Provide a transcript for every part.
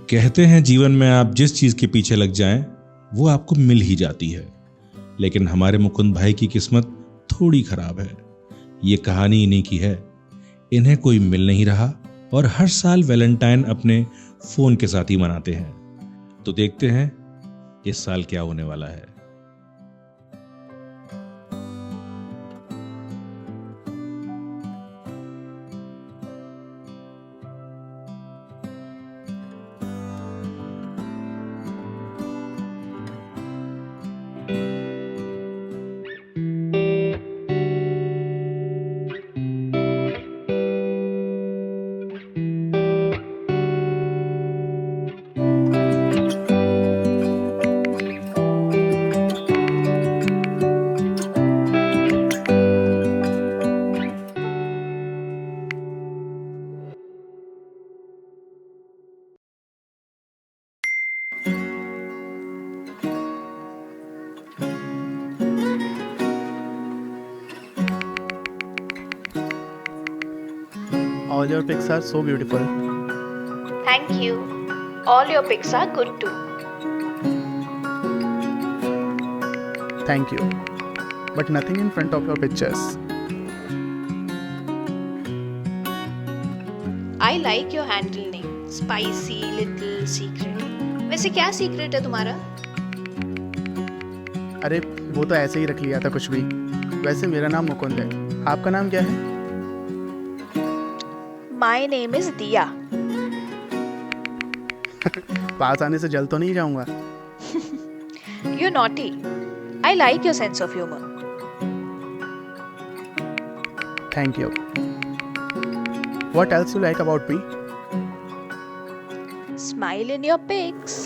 कहते हैं जीवन में आप जिस चीज के पीछे लग जाएं वो आपको मिल ही जाती है, लेकिन हमारे मुकुंद भाई की किस्मत थोड़ी खराब है। ये कहानी इन्हीं की है। इन्हें कोई मिल नहीं रहा और हर साल वैलेंटाइन अपने फोन के साथ ही मनाते हैं। तो देखते हैं इस साल क्या होने वाला है। All your pics are so beautiful. Thank you. All your pics are good too. Thank you. But nothing in front of your pictures. I like your handle name. Spicy little secret. वैसे क्या secret है तुम्हारा? अरे वो तो ऐसे ही रख लिया था कुछ भी। वैसे मेरा नाम मुकुंद है। आपका नाम क्या है? My name is Diya. पास आने से जल तो नहीं जाऊंगा। You're naughty. I like your sense of humor. Thank you. What else you like about me? Smile in your pics.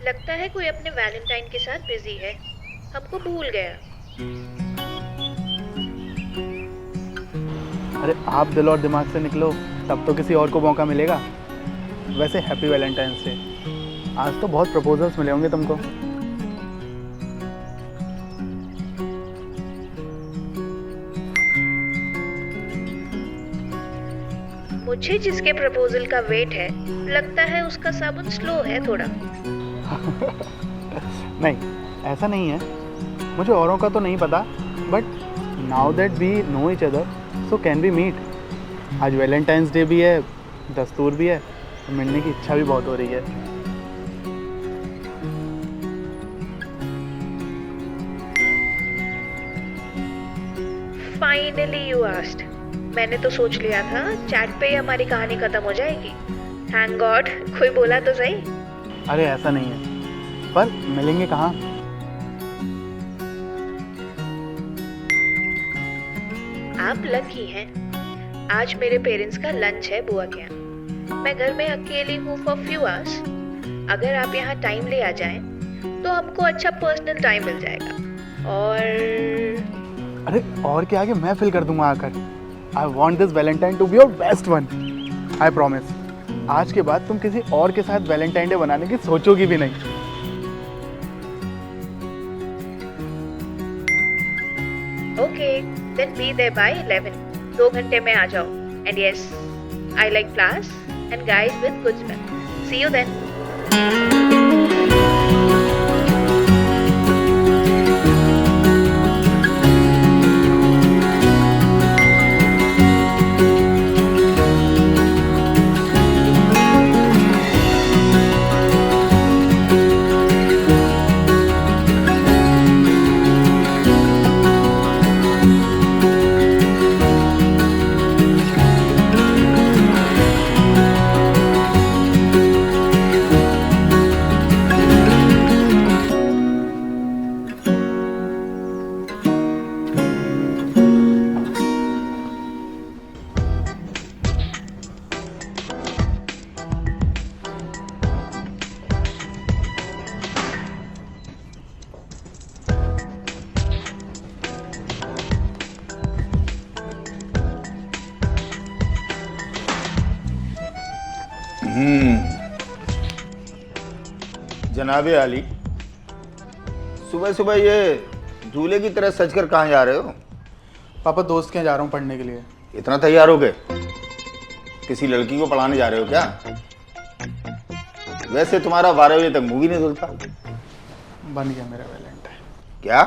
लगता है कोई अपने वैलेंटाइन के साथ बिजी है, हमको भूल गया। अरे आप दिल और दिमाग से निकलो, तब तो किसी और को मौका मिलेगा। वैसे हैप्पी वैलेंटाइंस डे। आज तो बहुत प्रपोजल्स मिले होंगे तुमको। मुझे जिसके प्रपोजल का वेट है, लगता है उसका साबुन स्लो है थोड़ा। नहीं, ऐसा नहीं है। मुझे औरों का तो नहीं पता, but now that we know each other, so can we meet. आज वैलेंटाइंस डे भी है, दस्तूर भी है, तो मिलने की इच्छा भी बहुत हो रही है। Finally you asked. मैंने तो सोच लिया था चैट पे ही हमारी कहानी खत्म हो जाएगी। थैंक गॉड कोई बोला तो सही। अरे ऐसा नहीं है, पर मिलेंगे कहाँ? आप लकी हैं। आज मेरे पेरेंट्स का लंच है बुआ के यहाँ। मैं घर में अकेली हूँ फॉर फ्यू आवर्स। अगर आप यहाँ टाइम ले आ जाएं, तो हमको अच्छा पर्सनल टाइम मिल जाएगा। अरे और क्या आगे मैं फिल कर दूंगा आकर। I want this Valentine to be your best one. I promise. आज के बाद तुम किसी और के साथ वैलेंटाइन डे बनाने की सोचोगी भी नहीं। Okay, then be there by 11। 2 घंटे में आ जाओ। And yes, I like flowers and guys with good smell. See you then. जनाबे आली, सुबह सुबह ये दूल्हे की तरह सजकर कहाँ जा रहे हो? पापा दोस्त के यहाँ जा रहा हूँ पढ़ने के लिए। इतना तैयार हो गए? किसी लड़की को पढ़ाने जा रहे हो क्या? वैसे तुम्हारा 12 बजे तक मूवी नहीं धुलता। बन गया मेरा वैलेंटाइन। क्या?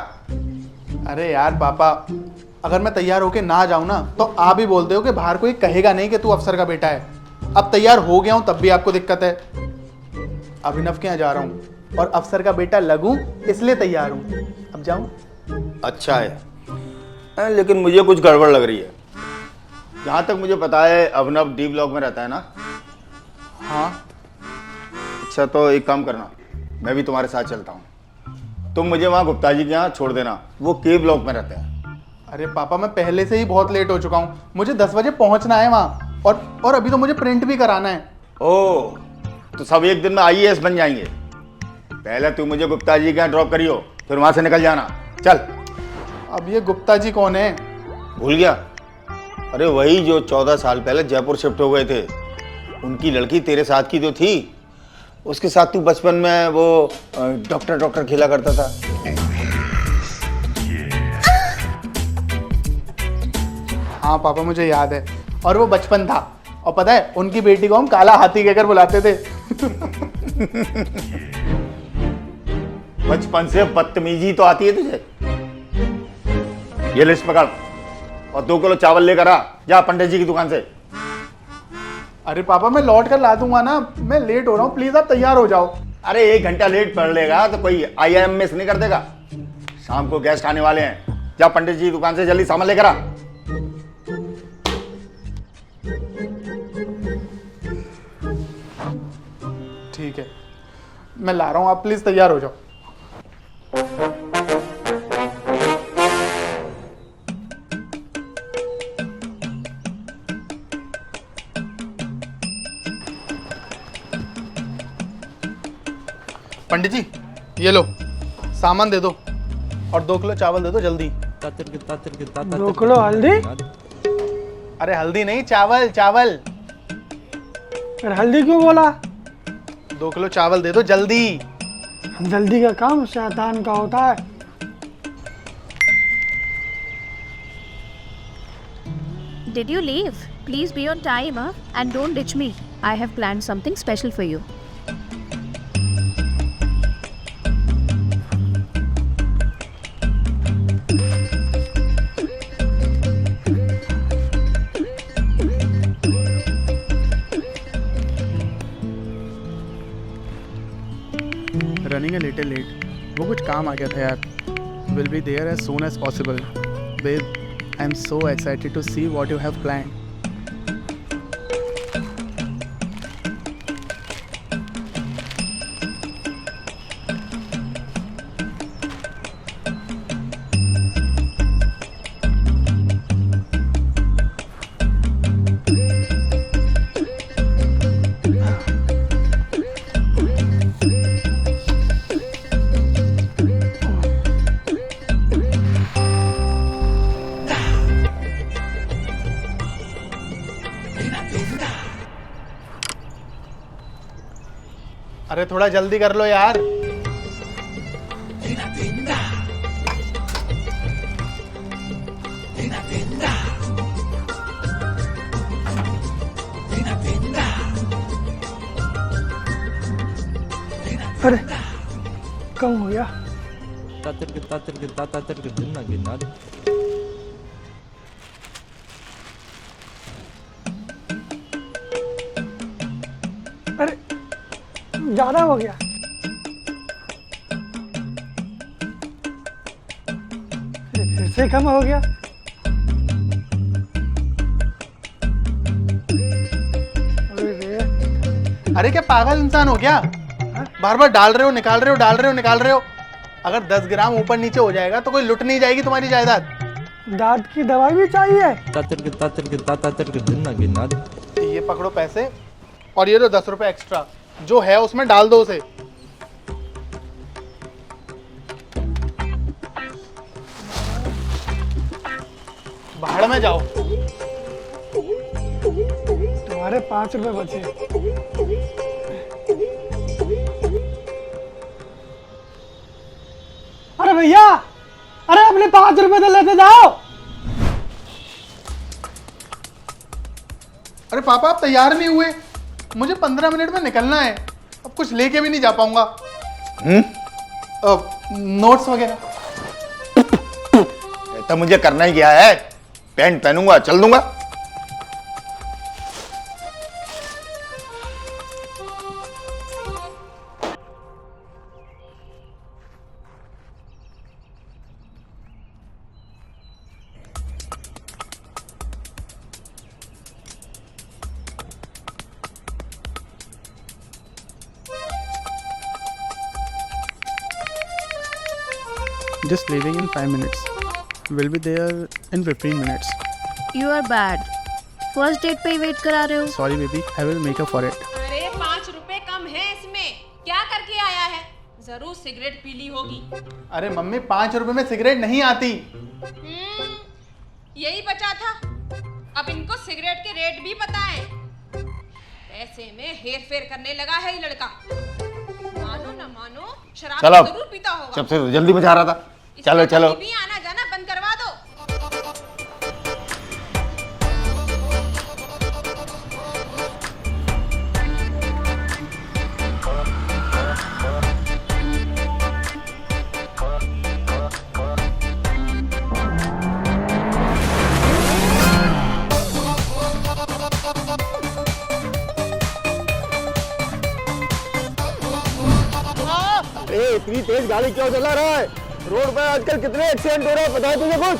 अरे यार पापा, अगर मैं तैयार होके ना जाऊं ना तो आप ही बोलते हो कि बाहर कोई कहेगा नहीं कि तू अफसर का बेटा है। अब तैयार हो गया हूं तब भी आपको दिक्कत है। अभिनव के यहाँ जा रहा हूं और अफसर का बेटा लगूं इसलिए तैयार हूं। अब जाऊं? अच्छा है, लेकिन मुझे कुछ गड़बड़ लग रही है। जहाँ तक मुझे पता है अभिनव डी ब्लॉक में रहता है ना? हाँ। अच्छा तो एक काम करना, मैं भी तुम्हारे साथ चलता हूँ। तुम मुझे वहाँ गुप्ता जी के यहाँ छोड़ देना, वो के ब्लॉक में रहते हैं। अरे पापा मैं पहले से ही बहुत लेट हो चुका हूँ, मुझे 10 बजे पहुँचना है वहाँ और अभी तो मुझे प्रिंट भी कराना है। ओह, तो सब एक दिन में IAS बन जाएंगे। पहले तू मुझे गुप्ता जी के यहाँ ड्रॉप करियो, फिर वहाँ से निकल जाना। चल। अब ये गुप्ता जी कौन है? भूल गया? अरे वही जो 14 साल पहले जयपुर शिफ्ट हो गए थे, उनकी लड़की तेरे साथ की जो थी, उसके साथ तू बचपन में वो डॉक्टर खेला करता था। हाँ पापा मुझे याद है, और वो बचपन था। और पता है उनकी बेटी को हम काला हाथी कहकर बुलाते थे। बचपन से बदतमीजी तो आती है तुझे। ये लिस्ट पकड़ और 2 किलो चावल लेकर आ, जा पंडित जी की दुकान से। अरे पापा मैं लौट कर ला दूंगा ना, मैं लेट हो रहा हूँ, प्लीज आप तैयार हो जाओ। अरे 1 घंटा लेट पड़ लेगा तो कोई IIM मिस नहीं कर देगा। शाम को गेस्ट आने वाले हैं, जा पंडित जी की दुकान से जल्दी सामान लेकर आ। ठीक है मैं ला रहा हूँ, आप प्लीज तैयार हो जाओ। पंडित जी ये लो सामान दे दो और 2 किलो चावल दे दो जल्दी। 2 किलो हल्दी? अरे हल्दी नहीं, चावल चावल। फिर हल्दी क्यों बोला? 2 किलो चावल दे दो जल्दी। जल्दी का काम शैतान का होता है। Did you leave? Please be on time, and don't ditch me. I have planned something special for you. Running a little late, वो कुछ काम आ गया था यार। Will be there as soon as possible. Babe, I'm so excited to see what you have planned. अरे थोड़ा जल्दी कर लो यार। अरे कम हो गया। अरे ज्यादा हो गया। फिर से कम हो गया। अरे क्या पागल इंसान हो क्या? बार बार डाल रहे हो निकाल रहे हो, डाल रहे हो निकाल रहे हो। अगर 10 ग्राम ऊपर नीचे हो जाएगा तो कोई लुट नहीं जाएगी तुम्हारी जायदाद। दांत की दवाई भी चाहिए। ये पकड़ो पैसे और ये लो 10 रुपए एक्स्ट्रा, जो है उसमें डाल दो उसे। भाड़ में जाओ। तुम्हारे 5 रुपए बचे। अपने 5 रुपए तो लेते जाओ। अरे पापा आप तैयार नहीं हुए, मुझे 15 मिनट में निकलना है, अब कुछ लेके भी नहीं जा पाऊंगा। नोट्स वगैरह। तो मुझे करना ही क्या है, पैंट पहनूंगा चल दूंगा। Just leaving in 5 minutes. Will be there in 15 minutes. You are bad. First date पे ही वेट करा रहे हो। Sorry baby, I will make up for it. अरे 5 रुपए कम है इसमें, क्या करके आया है? जरूर सिगरेट पी ली होगी। अरे मम्मी 5 रुपए में सिगरेट नहीं आती। यही बचा था। अब इनको सिगरेट के रेट भी पता है। पैसे में हेर फेर करने लगा है ये लड़का। मानो ना मानो शराब चलो जरूर पीता होगा। सबसे तो जल्दी बचा रहा था। चलो इसका चलो कभी भी आना जाना बंद करवा दो। इतनी तेज गाड़ी क्यों चला रहा है? रोड पर आजकल कितने एक्सीडेंट हो रहे हैं, पता है तुझे कुछ?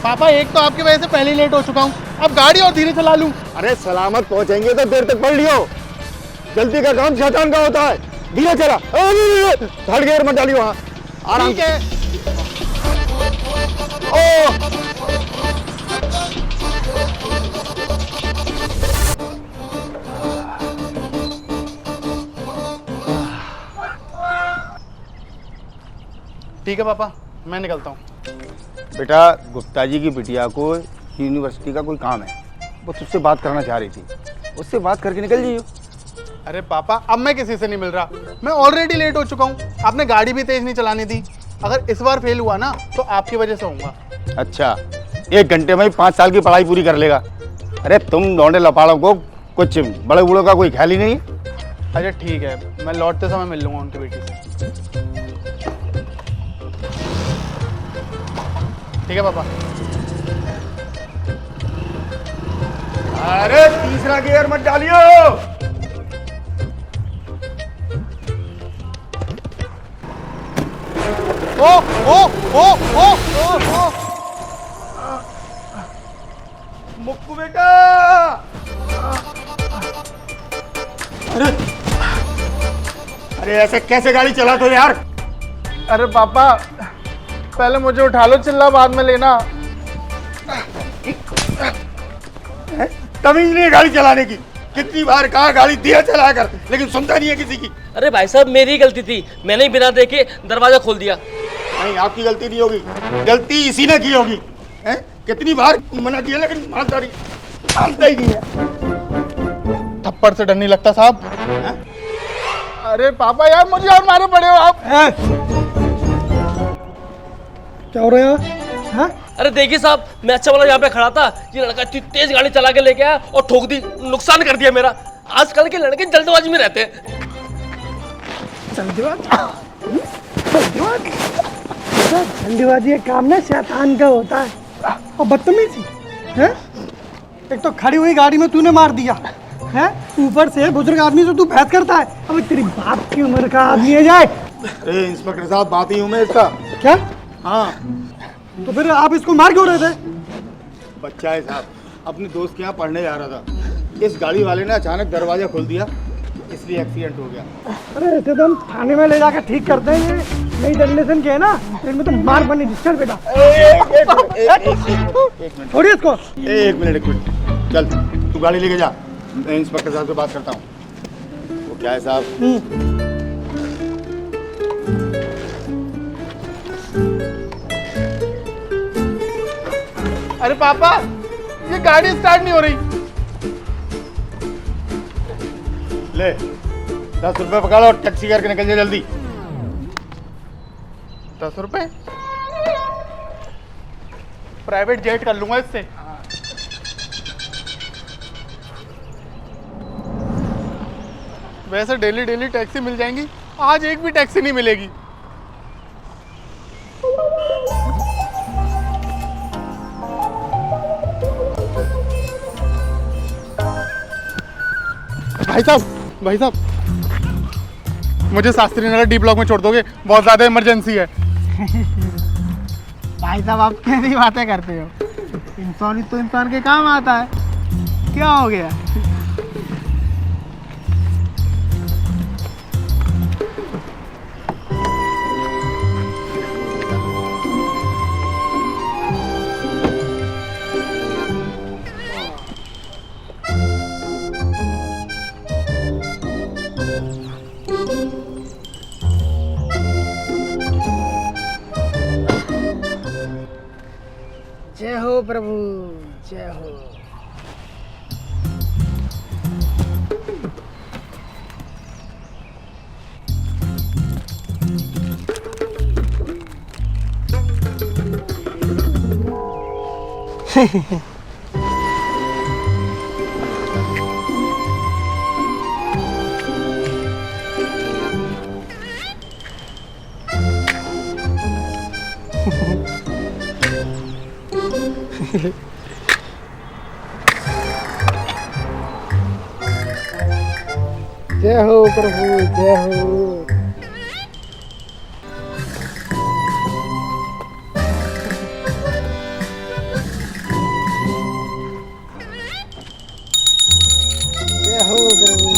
पापा एक तो आपकी वजह से पहले ही लेट हो चुका हूँ, अब गाड़ी और धीरे चला लूँ। अरे सलामत पहुंचेंगे तो देर तक पढ़ लियो। जल्दी का काम शैतान का होता है। धीरे चला, थर्ड गियर मत डालियो। वहाँ आराम ठीक है। ठीक है पापा, मैं निकलता हूँ। बेटा गुप्ता जी की बिटिया को यूनिवर्सिटी का कोई काम है, वो तुझसे बात करना चाह रही थी, उससे बात करके निकल जाइयो। अरे पापा अब मैं किसी से नहीं मिल रहा, मैं ऑलरेडी लेट हो चुका हूँ। आपने गाड़ी भी तेज नहीं चलानी दी, अगर इस बार फेल हुआ ना तो आपकी वजह से होऊंगा। अच्छा 1 घंटे में ही 5 साल की पढ़ाई पूरी कर लेगा। अरे तुम लौंडे लपाड़ों को कुछ बड़े बूढ़ों का कोई ख्याल ही नहीं है। अच्छा ठीक है, मैं लौटते समय मिल लूंगा उनकी बेटी से। ठीक है पापा। अरे तीसरा गियर मत डालियो। ओ ओ ओ ओ ओ ओ मुक्कू बेटा। अरे ऐसे कैसे गाड़ी चलाते हो यार? अरे पापा पहले मुझे उठा लो, चिल्ला बाद में लेना। तमीज नहीं है गाड़ी चलाने की। कितनी बार कहा गाड़ी दिया चला कर, लेकिन सुनता नहीं है किसी की। अरे भाई साहब मेरी ही गलती थी, मैंने ही बिना देखे दरवाजा खोल दिया। नहीं आपकी गलती नहीं होगी, गलती इसी ने की होगी। हैं? कितनी बार मना किया लेकिन मानता ही नहीं है। थप्पड़ से डर नहीं लगता साहब? अरे पापा यार मुझे और मारे पड़े हो आप। क्या हो रहा है? हाँ? अरे देखिए साहब, मैं अच्छा वाला यहाँ पे खड़ा था, ये लड़का इतनी तेज गाड़ी चला के लेके आया और ठोक दी, नुकसान कर दिया मेरा। आजकल के लड़के जल्दबाजी में रहते हैं। जल्दीबाजी एक काम ना शैतान का होता है। और बदतमीजी है, एक तो खड़ी हुई गाड़ी में तूने मार दिया है, ऊपर से बुजुर्ग आदमी से तू बहस करता है। अब तेरी बाप की उम्र का आदमी है जाए। अरे इंस्पेक्टर साहब बात ही हूँ मैं इसका। क्या? हाँ तो फिर आप इसको मार क्यों रहे थे? बच्चा है साहब, अपने दोस्त के यहाँ पढ़ने जा रहा था, इस गाड़ी वाले ने अचानक दरवाजा खोल दिया, इसलिए एक्सीडेंट हो गया। अरे ऐसे तो हम थाने में ले जाकर ठीक करते हैं। ये नई जनरेशन के है ना, इनमें तो मार बनी। चल बेटा छोड़िए इसको। एक मिनट चल तू गाड़ी लेके जा, मैं इंस्पेक्टर साहब से बात करता हूँ। वो क्या है साहब, अरे पापा ये गाड़ी स्टार्ट नहीं हो रही। ले 10 रुपए पकड़ और टैक्सी करके निकल जा जल्दी। 10 रुपए? प्राइवेट जेट कर लूंगा इससे। वैसे डेली डेली टैक्सी मिल जाएंगी, आज एक भी टैक्सी नहीं मिलेगी। भाई साहब, मुझे शास्त्री नगर डी ब्लॉक में छोड़ दोगे? बहुत ज़्यादा इमरजेंसी है। भाई साहब आप कैसी बातें करते हो? इंसान तो इंसान के काम आता है, क्या हो गया? जय हो प्रभु, जय हो। जय हो प्रभु, जय हो। जय हो प्रभु।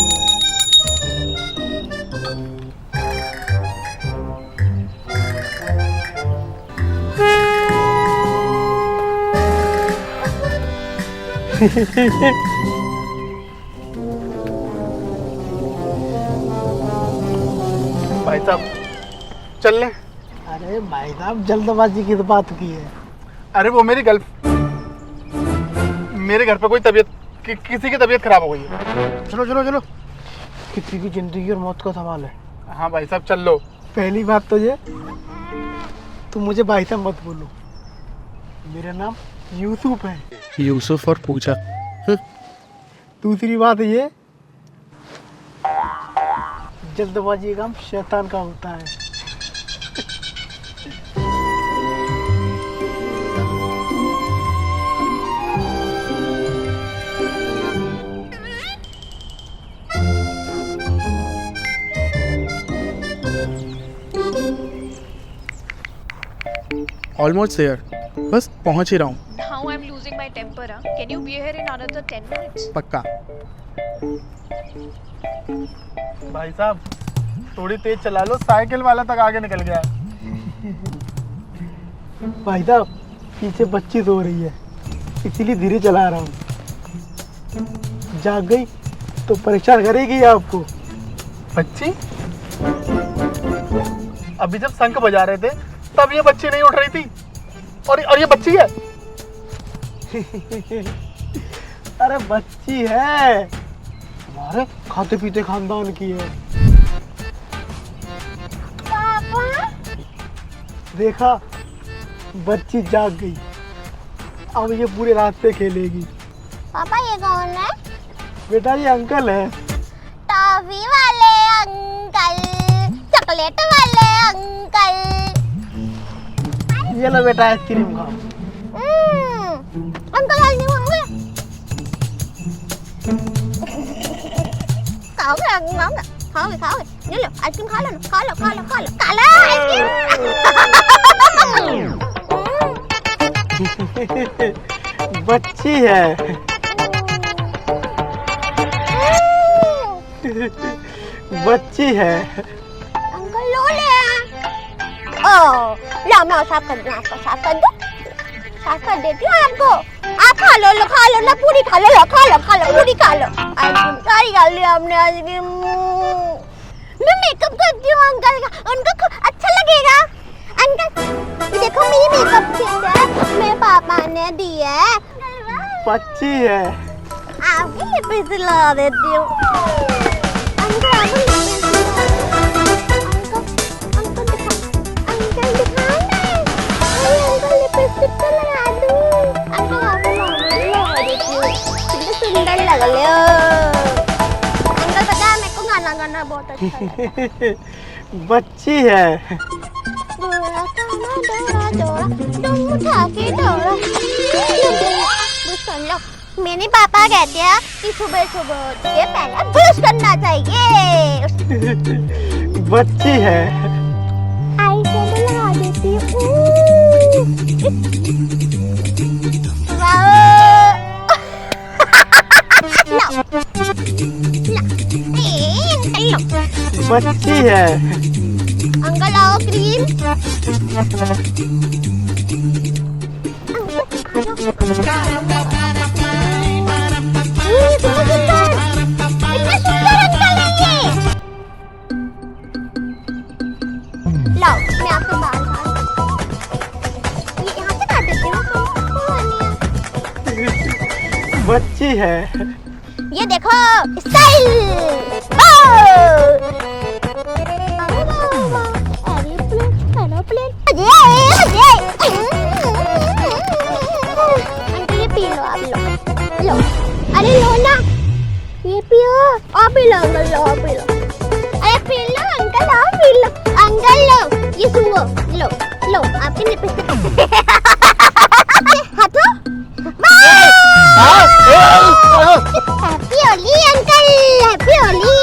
भाई साहब चल लें? अरे भाई साहब जल्दबाजी की तो बात की है। अरे वो मेरे घर पे कोई किसी की तबीयत खराब हो गई है। चलो चलो चलो, किसी की जिंदगी और मौत का सवाल है। हाँ भाई साहब चल लो। पहली बात तो ये, तुम मुझे भाई साहब मत बोलो, मेरा नाम यूसुफ है। यूसुफ और पूजा। दूसरी बात ये, जल्दबाजी का काम शैतान का होता है। ऑलमोस्ट देयर, बस पहुंच ही रहा हूँ। How I'm losing my temper, huh? Can you be here in another 10 minutes? पक्का। भाई साहब थोड़ी तेज चला लो, साइकिल वाला तक आगे निकल गया। भाई साहब पीछे बच्ची सो रही है, इसीलिए धीरे चला रहा हूँ। जाग गई तो परेशान करेगी आपको। बच्ची? अभी जब शंख बजा रहे थे तब ये बच्ची नहीं उठ रही थी, और ये बच्ची है। अरे बच्ची है, हमारे खाते पीते खानदान की है। देखा, बच्ची जाग गई, अब ये पूरे रात से खेलेगी। पापा ये कौन है? बेटा ये अंकल है। टॉफी वाले अंकल, चॉकलेट वाले अंकल। ये लो बेटा आइसक्रीम खाओ। अंकल आइसक्रीम खाओगे? खाओगे खाओगे, ले लो आइसक्रीम खा लो, खा लो आइसक्रीम। बच्ची है। बच्ची है। अंकल लो ले। ओ लो, मैं साफ कर दूँ आपको, साफ कर देती हूँ आपको। आप खा लो ना, पूरी खा लो, खा लो पूरी खा लो। आइसक्रीम सारी खा ली आपने आइसक्रीम। मैं मेकअप करती हूँ अंकल का, उनको अच्छा लगेगा। अंकल देखो मेरी मेकअप किट है, मेरे पापा ने दी है। बच्ची है। आपकी लिपस्टिक लगा देती हूँ। अंकल आपको लिपस्टिक दिखा, अंकल दिखा ना, अंकल लिपस्टिक तो लगा दूँ। लो ले। अंकल पता है मेरे को गाना गाना बहुत अच्छा लगता है। बच्ची है। डोरा काना डोरा डोरा तुम उठा के डोरा। ब्रश कर लो। मेरे पापा कहते हैं कि सुबह सुबह उठ के पहले ब्रश करना चाहिए। बच्ची है। आई को बुला देती हूँ। बच्ची है। अंकल आओ क्रीम। लाओ मैं आपके बाल ये यहाँ से काट देती हूँ। बच्ची है। ये देखो स्टाइल। एरोप्लेन अंकल ये पी लो आप लो। अरे लो ना ये पियो। आप पी लो अंकल लो आप पी लो। अरे पी लो अंकल आप पी लो। अंकल लो ये सुनो लो आपकी लिपस्टिक। हाथों happy Holi uncle happy Holi.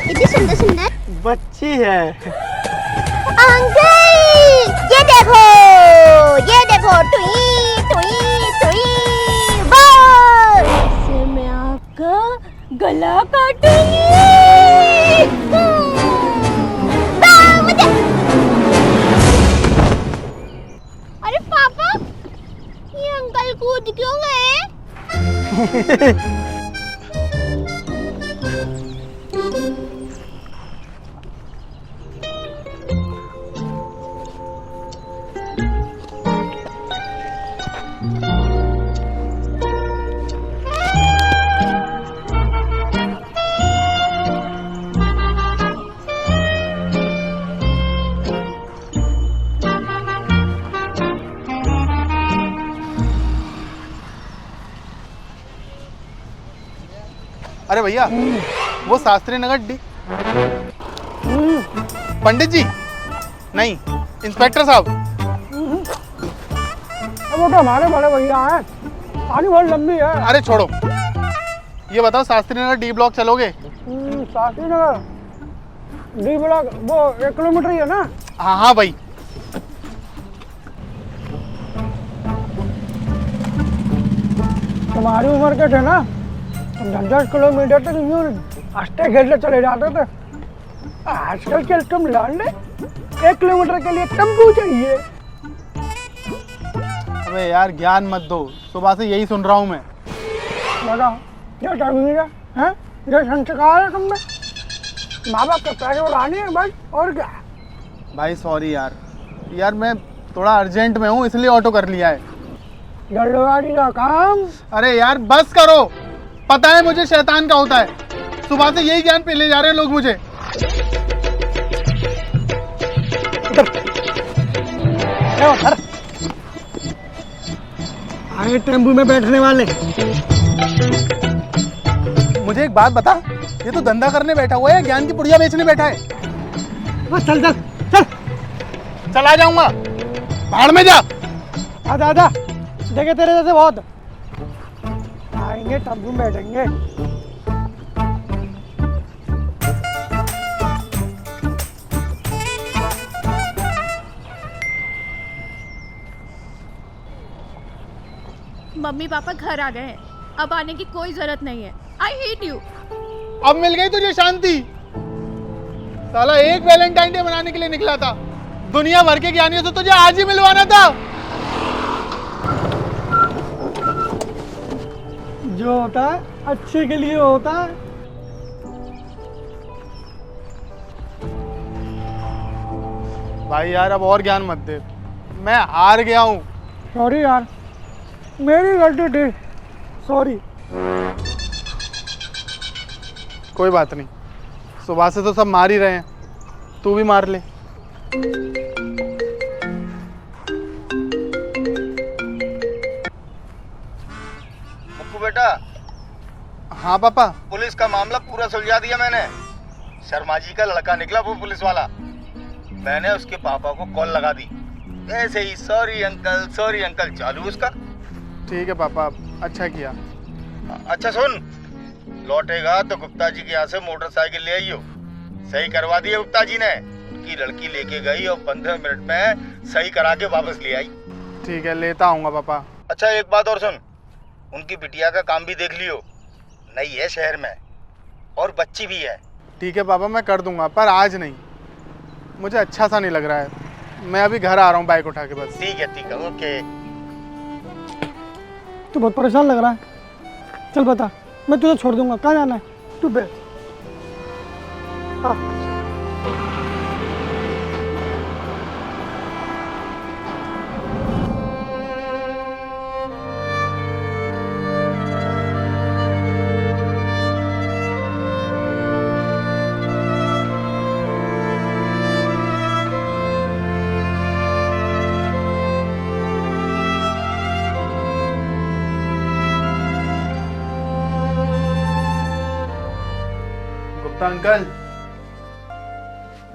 कितनी सुंदर सुंदर बच्ची है। अंकल ये देखो टुई टुई टुई बस से मैं आपका गला काटूंगी। मुझे अरे पापा ये अंकल कूद क्यों गए? अरे भैया वो शास्त्री नगर डी। पंडित जी नहीं इंस्पेक्टर साहब। वो तो हमारे बड़े भैया हैं। पानी बहुत लंबी है। अरे छोड़ो ये बताओ शास्त्री नगर डी ब्लॉक चलोगे? शास्त्री नगर डी ब्लॉक वो 1 किलोमीटर ही है ना? हाँ भाई। तुम्हारी उम्र के थे ना 10 किलोमीटर तक यूँ आस्ते घेरले चले जाते थे। आजकल के तुम लौंडे 1 किलोमीटर के लिए टेम्पू चाहिए। अबे यार ज्ञान मत दो, सुबह से यही सुन रहा हूँ मैं। बताओ क्या तमीज़ है? ये संस्कार है तुमने? माँ बाप के पैसे उड़ाने हैं बस और क्या? भाई सॉरी यार मैं थोड़ा अर्जेंट में हूँ इसलिए ऑटो कर लिया है। जल्दबाजी का काम। अरे यार बस करो, पता है मुझे शैतान का होता है। सुबह से यही ज्ञान पे ले जा रहे हैं लोग मुझे। आए टेम्पू में बैठने वाले। मुझे एक बात बता, ये तो धंधा करने बैठा हुआ है, ज्ञान की पुड़िया बेचने बैठा है? चल चल चल चला जाऊंगा, भाड़ में जा। आजा देखे तेरे जैसे बहुत आएंगे टेम्पू में बैठेंगे। मम्मी पापा घर आ गए हैं, अब आने की कोई जरूरत नहीं है। I hate you. अब मिल गई तुझे शांति? साला एक वैलेंटाइन डे मनाने के लिए निकला था, दुनिया भर के ज्ञानियों से तुझे आज ही मिलवाना था। जो होता है अच्छे के लिए होता है। भाई यार अब और ज्ञान मत दे, मैं हार गया हूँ। सॉरी यार, मेरी गलती थी, सॉरी। कोई बात नहीं, सुबह से तो सब मार ही रहे हैं, तू भी मार ले। बेटा? हाँ पापा। पुलिस का मामला पूरा सुलझा दिया मैंने। शर्मा जी का लड़का निकला वो पुलिस वाला। मैंने उसके पापा को कॉल लगा दी, ऐसे ही सॉरी अंकल चालू उसका। ठीक है पापा, अच्छा किया। अच्छा सुन, लौटेगा तो गुप्ता जी के यहाँ से मोटरसाइकिल ले आइयो। सही करवा दिए गुप्ता जी ने। उनकी लड़की लेके गई और 15 मिनट में सही करा के वापस ले आई। ठीक है, लेता आऊँगा पापा। अच्छा एक बात और सुन, उनकी बिटिया का काम भी देख लियो। नई है शहर में और बच्ची भी है। ठीक है पापा, मैं कर दूंगा, पर आज नहीं। मुझे अच्छा सा नहीं लग रहा है। मैं अभी घर आ रहा हूँ बाइक उठा के बस। ठीक है ओके। तू बहुत परेशान लग रहा है। चल बता, मैं तुझे छोड़ दूंगा। कहाँ जाना है? तू बैठ। हाँ।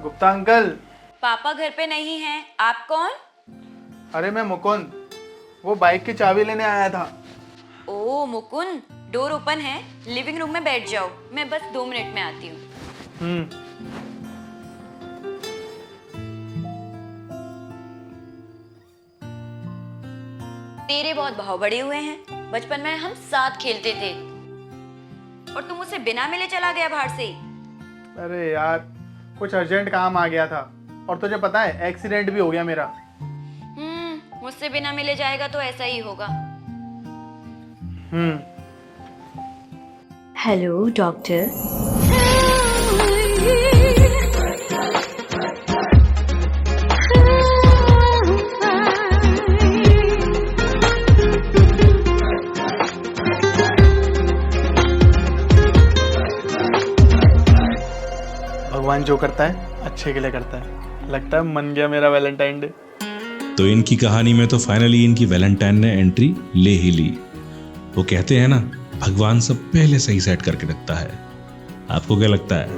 गुप्ता अंकल। पापा घर पे नहीं हैं। आप कौन? अरे मैं मुकुंद, वो बाइक की चाबी लेने आया था। ओ मुकुंद, डोर ओपन है, लिविंग रूम में बैठ जाओ, मैं बस 2 मिनट में आती हूँ। तेरे बहुत भाव बड़े हुए हैं। बचपन में हम साथ खेलते थे और तुम मुझसे बिना मिले चला गया बाहर से। अरे यार, कुछ अर्जेंट काम आ गया था, और तुझे पता है एक्सीडेंट भी हो गया मेरा। मुझसे बिना मिले जाएगा तो ऐसा ही होगा। Hello doctor. भगवान जो करता है अच्छे के लिए करता है। लगता है मन गया मेरा वैलेंटाइन डे। तो इनकी कहानी में तो फाइनली इनकी वैलेंटाइन ने एंट्री ले ही ली। वो कहते हैं ना, भगवान सब पहले सही सेट करके रखता है। आपको क्या लगता है?